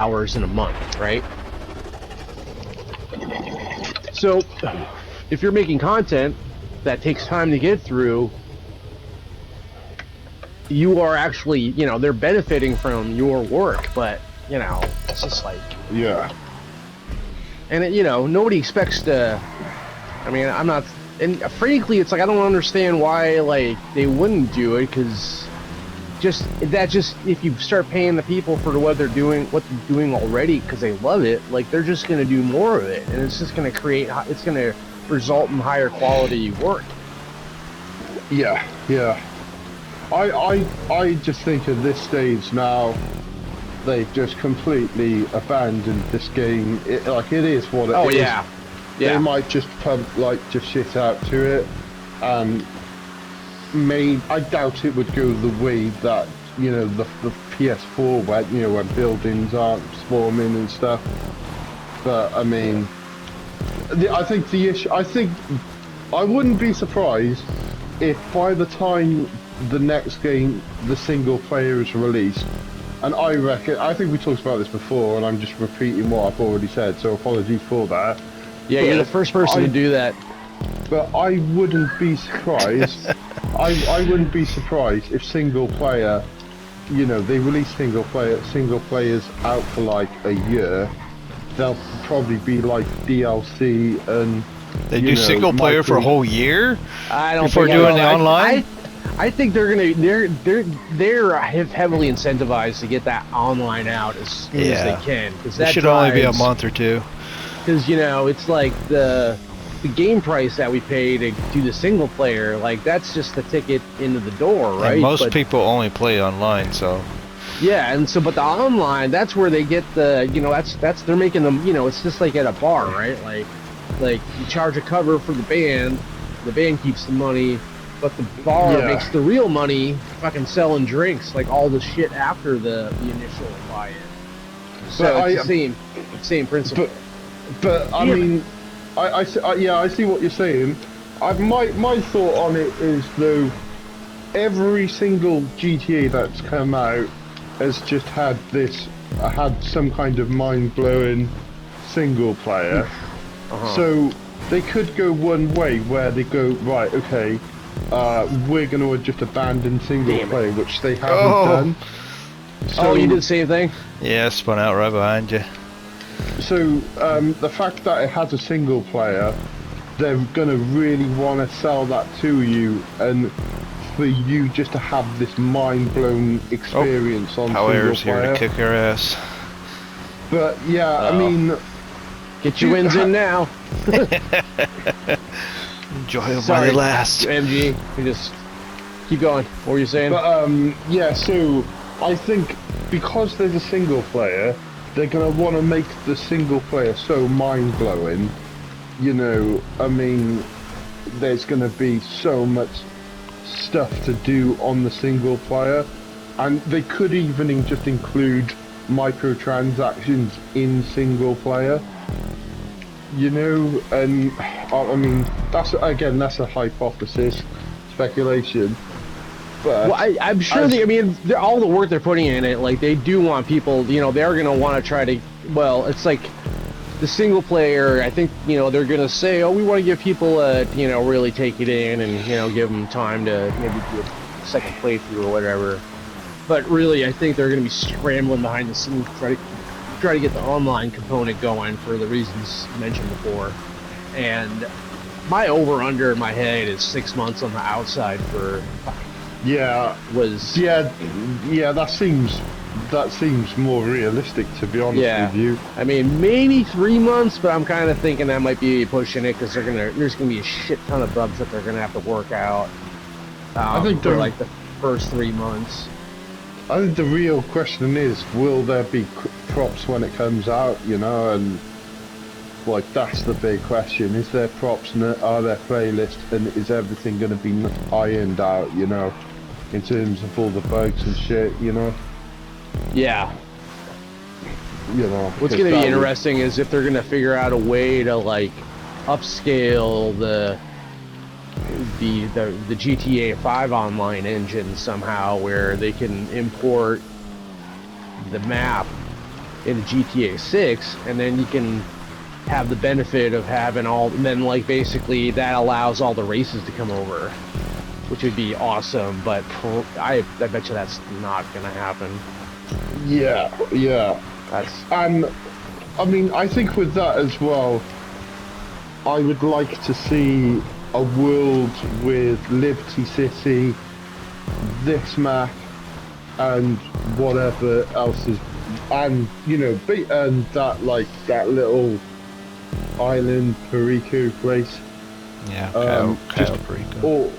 hours in a month, right? So if you're making content that takes time to get through, you are actually, you know, they're benefiting from your work, but, you know, it's just like... Yeah. And, you know, nobody expects to... I mean, I'm not... And frankly, it's like, I don't understand why, like, they wouldn't do it, because just if you start paying the people for what they're doing already because they love it, like, they're just going to do more of it, and it's just going to it's going to result in higher quality work. Yeah, yeah. I just think at this stage now, they've just completely abandoned this game. It is what it is. Oh yeah, yeah. They might just just shit out to it, and I doubt it would go the way that, you know, the PS4 went, you know, when buildings aren't swarming and stuff. But I mean, I think the issue. I wouldn't be surprised if by the time the next game, the single player is released, and I think we talked about this before, and I'm just repeating what I've already said, so apologies for that. Yeah, you're the first person to do that. But I wouldn't be surprised. I wouldn't be surprised if single player, you know, they release single players out for like a year. They'll probably be like DLC and... They do single player for a whole year? I don't before doing the online? I think they're heavily incentivized to get that online out as soon as they can. It should only be a month or two. Because, you know, it's like the game price that we pay to do the single player, like, that's just the ticket into the door, right? And most people only play online, so... Yeah, and so, but the online, that's where they get the, you know, that's they're making them, you know, it's just like at a bar, right? Like you charge a cover for the band keeps the money, but the bar makes the real money fucking selling drinks, like all the shit after the initial buy-in. So it's the same principle. But I mean, I see what you're saying. My thought on it is, though, every single GTA that's come out has just had some kind of mind-blowing single player. So they could go one way where they go, right, okay, we're going to just abandon single player, which they haven't done. So, you did the same thing? Yeah, spun out right behind you. So the fact that it has a single player, they're going to really want to sell that to you, and for you just to have this mind-blown experience on single player. Here to kick our ass. But yeah, I mean... Get your wins in now. Enjoy my last. MG, you just keep going. What were you saying? But yeah, so I think because there's a single player, they're gonna want to make the single player so mind-blowing. You know, I mean, there's gonna be so much stuff to do on the single player, and they could even just include microtransactions in single player. You know, and I mean, that's a hypothesis, speculation. But well, I'm sure all the work they're putting in it, like, they do want people, you know, they're going to want to try to, well, it's like the single player, I think, you know, they're going to say, oh, we want to give people you know, really take it in and, you know, give them time to maybe do a second playthrough or whatever. But really, I think they're going to be scrambling behind the scenes to try to get the online component going for the reasons mentioned before. And my over-under in my head is 6 months on the outside for... Yeah, that seems more realistic, to be honest with you. I mean, maybe 3 months, but I'm kind of thinking that might be pushing it, because there's gonna be a shit ton of bugs that they're gonna have to work out. I think for like the first 3 months. I think the real question is, will there be props when it comes out? You know, and like, that's the big question. Is there props? Are there playlists? And is everything going to be ironed out? You know, in terms of all the bugs and shit. You know. Yeah. You know. What's going to be interesting is if they're going to figure out a way to, like, upscale the GTA 5 online engine somehow, where they can import the map into GTA 6, and then you can have the benefit of having all, and then like basically that allows all the races to come over, which would be awesome. But I bet you that's not gonna happen. Yeah, yeah. That's And I mean, I think with that as well, I would like to see a world with Liberty City, this map, and whatever else is, and you know, and that like that little island Perico place. Yeah, Just Kyle Perico. all,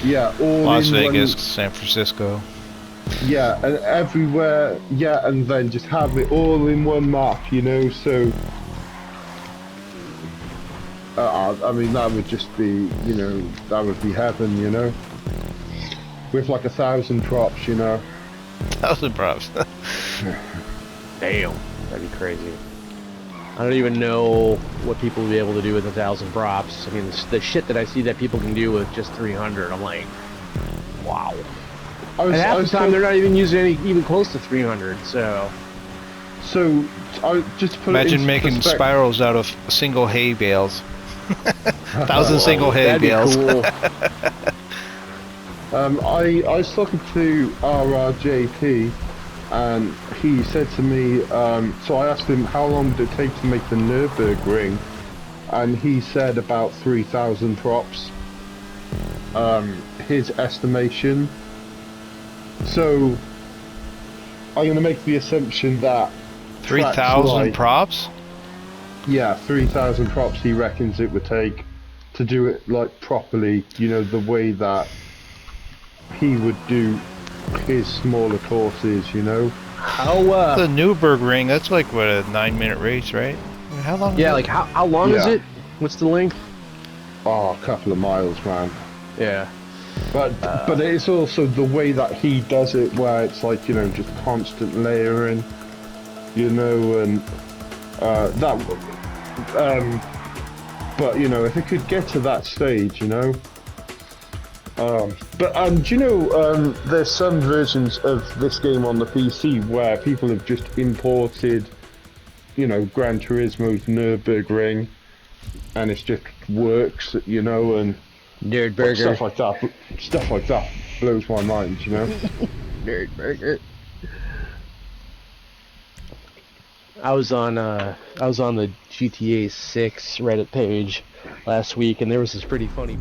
yeah, all Las in Vegas, one, San Francisco. yeah, and everywhere, yeah, and then just have it all in one map, you know. So, I mean, that would just be, you know, that would be heaven, you know, with like 1,000 props, you know. 1,000 props. damn, that'd be crazy. I don't even know what people will be able to do with 1,000 props. I mean, the shit that I see that people can do with just 300, I'm like, wow. And half the time they're not even using any even close to 300. So just to put Imagine it making spirals out of single hay bales. 1,000 single hay that'd be bales. cool. I was talking to RRJP, and he said to me, so I asked him how long did it take to make the Nürburgring, and he said about 3,000 props. His estimation. So I'm going to make the assumption that 3,000 props? Yeah, 3,000 props he reckons it would take to do it like properly, you know, the way that he would do his smaller courses, you know. How The Nürburgring, that's like what, a 9-minute race, right? I mean, how long? yeah, is like it? how long is Yeah. it? What's the length? Oh, a couple of miles, man. Yeah. But it's also the way that he does it, where it's like, you know, just constant layering, you know, and but you know, if it could get to that stage, you know. But do you know, there's some versions of this game on the PC where people have just imported, you know, Gran Turismo's Nürburgring, and it just works, you know, and Nerd burger. stuff like that blows my mind, you know. Nerd burger. I was on the GTA 6 Reddit page last week, and there was this pretty funny